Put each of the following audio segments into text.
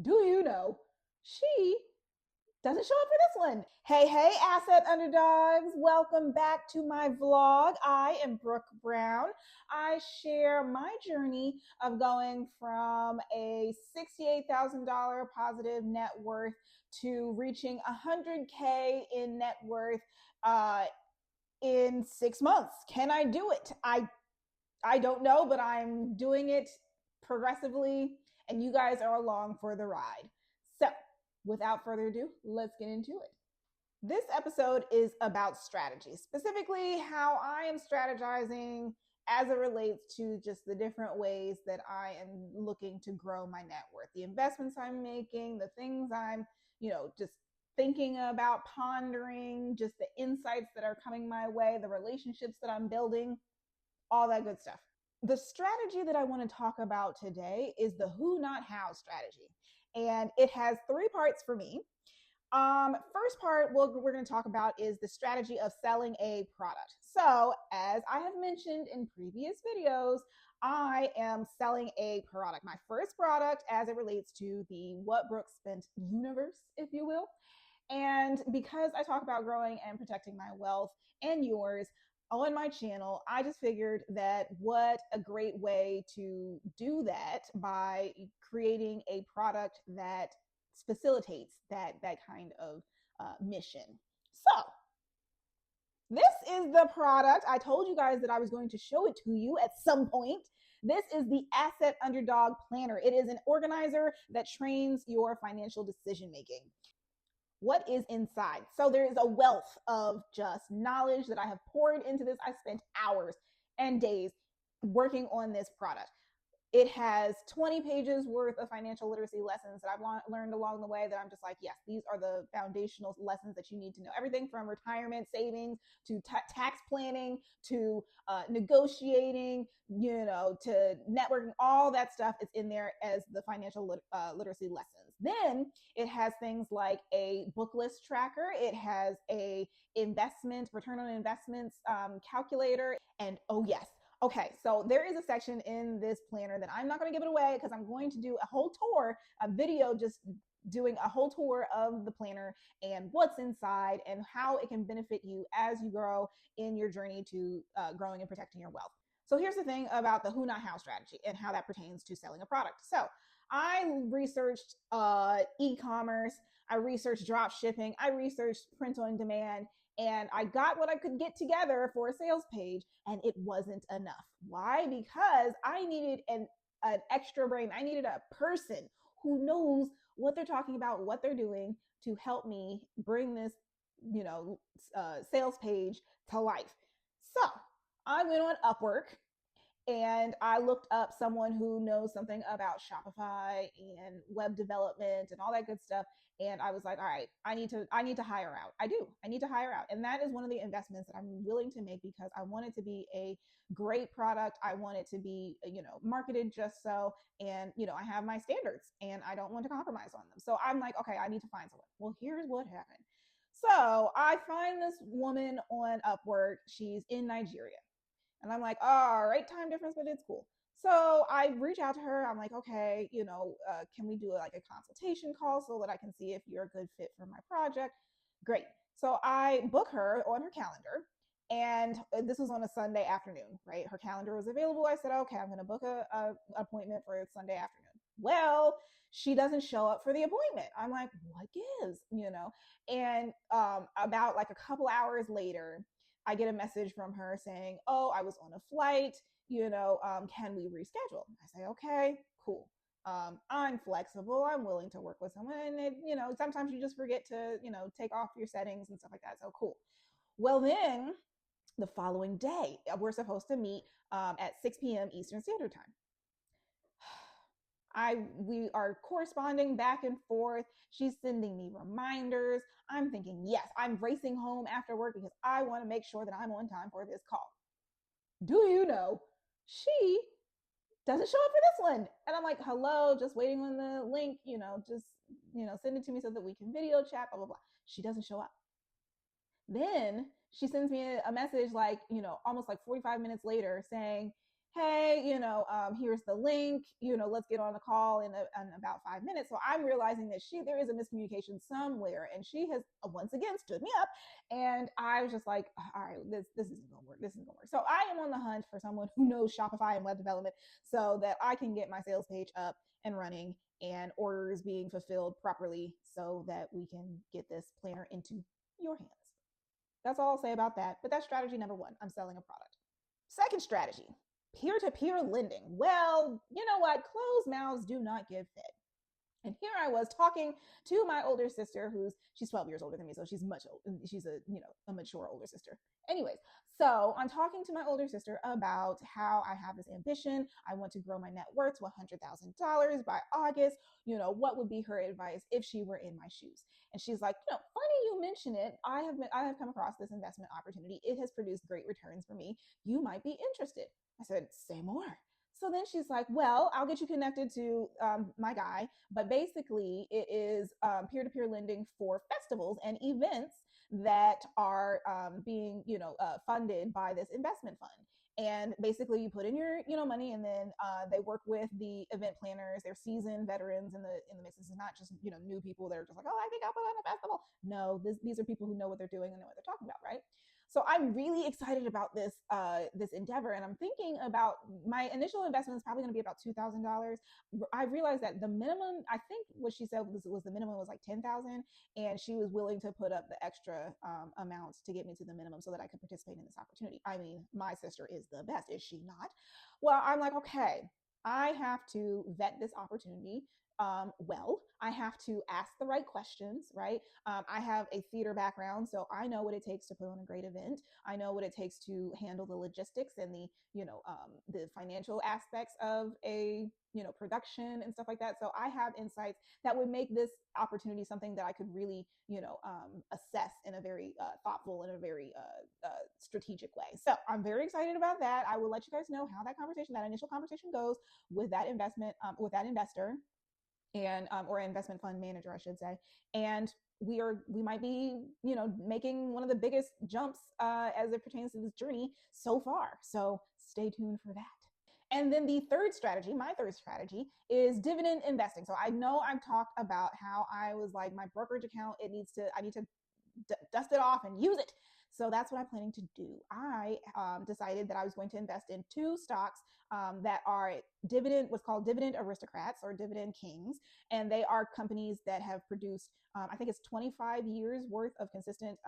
Do you know she doesn't show up for this one? Hey, hey, asset underdogs. Welcome back to my vlog. I am Brooke Brown. I share my journey of going from a $68,000 positive net worth to reaching 100K in net worth uh, in 6 months. Can I do it? I don't know, but I'm doing it progressively, and you guys are along for the ride. So, without further ado, let's get into it. This episode is about strategy, specifically how I am strategizing as it relates to just the different ways that I am looking to grow my net worth, the investments I'm making, the things I'm, just thinking about, pondering, just the insights that are coming my way, the relationships that I'm building, all that good stuff. The strategy that I want to talk about today is the who, not how strategy. And it has three parts for me. First part we're going to talk about is the strategy of selling a product. So, as I have mentioned in previous videos, I am selling a product, my first product as it relates to the What Brooke Spent universe, if you will. And because I talk about growing and protecting my wealth and yours on my channel, I just figured that what a great way to do that by creating a product that facilitates that kind of mission. So, this is the product. I told you guys that I was going to show it to you at some point. This is the Asset Underdog Planner. It is an organizer that trains your financial decision making. What is inside? So there is a wealth of just knowledge that I have poured into this. I spent hours and days working on this product. It has 20 pages worth of financial literacy lessons that I've learned along the way that I'm just like, yes, these are the foundational lessons that you need to know. Everything from retirement savings to tax planning to negotiating, to networking, all that stuff is in there as the financial literacy lessons. Then it has things like a book list tracker. It has a investment, return on investments calculator. And oh yes, okay, so there is a section in this planner that I'm not going to give it away because I'm going to do a whole tour, a video just doing a whole tour of the planner and what's inside and how it can benefit you as you grow in your journey to growing and protecting your wealth. So here's the thing about the who, not how strategy and how that pertains to selling a product. So I researched e-commerce, I researched drop shipping, I researched print on demand, and I got what I could get together for a sales page, and it wasn't enough. Why? Because I needed an extra brain. I needed a person who knows what they're talking about, what they're doing to help me bring this, sales page to life. So I went on Upwork and I looked up someone who knows something about Shopify and web development and all that good stuff. And I was like, all right, I need to hire out. I need to hire out. And that is one of the investments that I'm willing to make because I want it to be a great product. I want it to be, marketed just so. And, I have my standards and I don't want to compromise on them. So I'm like, okay, I need to find someone. Well, here's what happened. So I find this woman on Upwork. She's in Nigeria. And I'm like, all right, time difference, but it's cool. So I reach out to her. I'm like, okay, can we do like a consultation call so that I can see if you're a good fit for my project? Great. So I book her on her calendar. And this was on a Sunday afternoon, right? Her calendar was available. I said, okay, I'm going to book a appointment for a Sunday afternoon. Well, she doesn't show up for the appointment. I'm like, what gives, And about like a couple hours later, I get a message from her saying, oh, I was on a flight, can we reschedule? I say, okay, cool. I'm flexible. I'm willing to work with someone. And, sometimes you just forget to, take off your settings and stuff like that. So cool. Well, then the following day, we're supposed to meet at 6 p.m. Eastern Standard Time. We are corresponding back and forth. She's sending me reminders. I'm thinking, yes, I'm racing home after work because I want to make sure that I'm on time for this call. Do you know she doesn't show up for this one? And I'm like, hello, just waiting on the link, just send it to me so that we can video chat, blah blah blah. She doesn't show up. Then she sends me a message like, almost like 45 minutes later saying, hey, here's the link, let's get on the call in about 5 minutes. So I'm realizing that there is a miscommunication somewhere, and she has once again stood me up. And I was just like, all right, this isn't gonna work. This isn't gonna work. So I am on the hunt for someone who knows Shopify and web development so that I can get my sales page up and running and orders being fulfilled properly so that we can get this planner into your hands. That's all I'll say about that. But that's strategy number one. I'm selling a product. Second strategy, peer-to-peer lending. Well, you know what? Closed mouths do not give fed. And here I was talking to my older sister, she's 12 years older than me, so she's much older. She's a mature older sister. Anyways, so I'm talking to my older sister about how I have this ambition. I want to grow my net worth to $100,000 by August. What would be her advice if she were in my shoes? And she's like, funny you mention it. I have come across this investment opportunity. It has produced great returns for me. You might be interested. I said, say more. So then she's like, well, I'll get you connected to my guy. But basically, it is peer-to-peer lending for festivals and events that are being, funded by this investment fund. And basically, you put in your, money, and then they work with the event planners. They're seasoned veterans in the mix. This is not just, new people that are just like, oh, I think I'll put on a festival. No, these are people who know what they're doing and know what they're talking about, right? So I'm really excited about this endeavor, and I'm thinking about my initial investment is probably going to be about $2,000. I realized that the minimum, I think what she said was the minimum was like $10,000, and she was willing to put up the extra amounts to get me to the minimum so that I could participate in this opportunity. I mean, my sister is the best, is she not? Well, I'm like, okay, I have to vet this opportunity. I have to ask the right questions, right? I have a theater background, so I know what it takes to put on a great event. I know what it takes to handle the logistics and the financial aspects of a production and stuff like that. So I have insights that would make this opportunity something that I could really assess in a very thoughtful and a very strategic way. So I'm very excited about that. I will let you guys know how that initial conversation goes with that with that investor, and or investment fund manager, I should say. And we might be making one of the biggest jumps as it pertains to this journey so far. So stay tuned for that. And then my third strategy is dividend investing. So I know I've talked about how I was like, my brokerage account, I need to dust it off and use it. So that's what I'm planning to do. I decided that I was going to invest in two stocks that are what's called dividend aristocrats or dividend kings. And they are companies that have produced, I think it's 25 years worth of consistent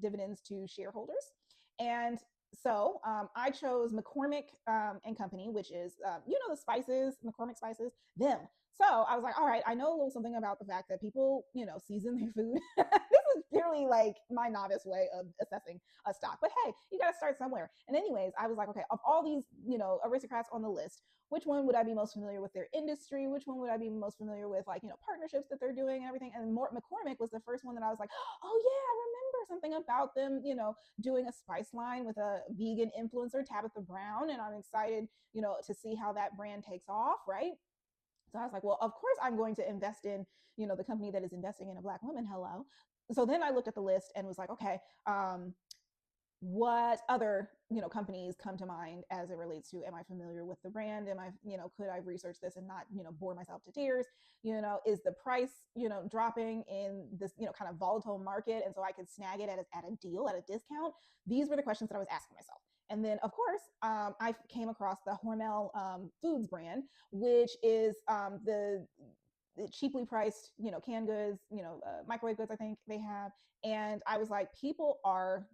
dividends to shareholders. And so I chose McCormick and Company, which is, the spices, McCormick spices, them. So I was like, all right, I know a little something about the fact that people, season their food. This is purely like my novice way of assessing a stock. But hey, you got to start somewhere. And anyways, I was like, okay, of all these, aristocrats on the list, which one would I be most familiar with their industry? Which one would I be most familiar with, like, partnerships that they're doing and everything? And McCormick was the first one that I was like, oh yeah, I remember something about them, doing a spice line with a vegan influencer, Tabitha Brown. And I'm excited, to see how that brand takes off, right? So I was like, well, of course I'm going to invest in, the company that is investing in a Black woman. Hello. So then I looked at the list and was like, okay, what other, companies come to mind as it relates to, am I familiar with the brand? Am I, could I research this and not, bore myself to tears? Is the price, dropping in this, kind of volatile market? And so I could snag it at a deal, at a discount. These were the questions that I was asking myself. And then, of course, I came across the Hormel Foods brand, which is the cheaply priced, canned goods, microwave goods, I think they have. And I was like, people are,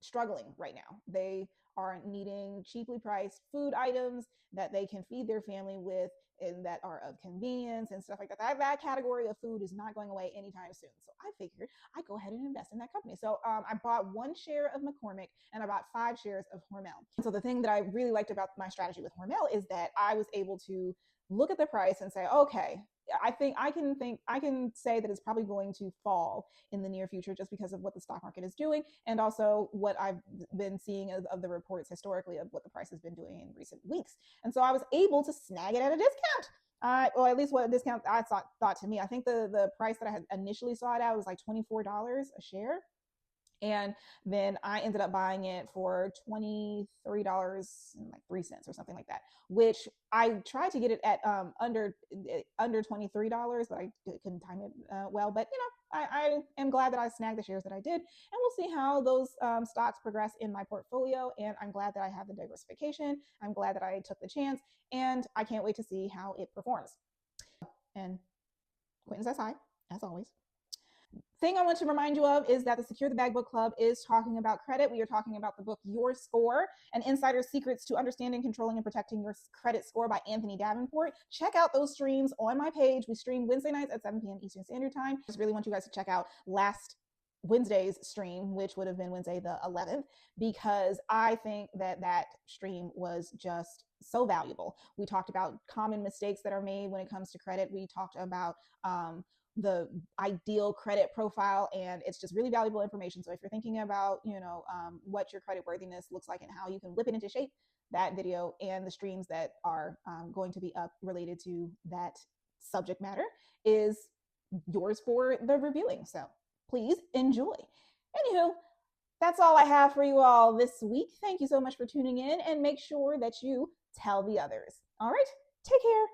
struggling right now. They are needing cheaply priced food items that they can feed their family with and that are of convenience and stuff like that. That category of food is not going away anytime soon. So I figured I'd go ahead and invest in that company. So I bought 1 share of McCormick and I bought 5 shares of Hormel. So the thing that I really liked about my strategy with Hormel is that I was able to look at the price and say, okay, I can say that it's probably going to fall in the near future just because of what the stock market is doing, and also what I've been seeing of the reports historically of what the price has been doing in recent weeks. And so I was able to snag it at a discount. Or at least what a discount I thought to me. I think the price that I had initially saw it at was like $24 a share. And then I ended up buying it for $23.03 or something like that, which I tried to get it at under $23, but I couldn't time it well. But I am glad that I snagged the shares that I did, and we'll see how those stocks progress in my portfolio. And I'm glad that I have the diversification. I'm glad that I took the chance, and I can't wait to see how it performs. And Quentin's as high, as always. Thing I want to remind you of is that the Secure the Bag Book Club is talking about credit. We are talking about the book Your Score, an insider's secrets to understanding, controlling, and protecting your credit score by Anthony Davenport. Check out those streams on my page. We stream Wednesday nights at 7 p.m. Eastern Standard Time. I just really want you guys to check out last Wednesday's stream, which would have been Wednesday the 11th, because I think that that stream was just so valuable. We talked about common mistakes that are made when it comes to credit. We talked about the ideal credit profile, and it's just really valuable information. So if you're thinking about what your credit worthiness looks like and how you can whip it into shape, that video and the streams that are going to be up related to that subject matter is yours for the reviewing. So please enjoy. Anywho, that's all I have for you all this week. Thank you so much for tuning in, and make sure that you tell the others. All right, take care.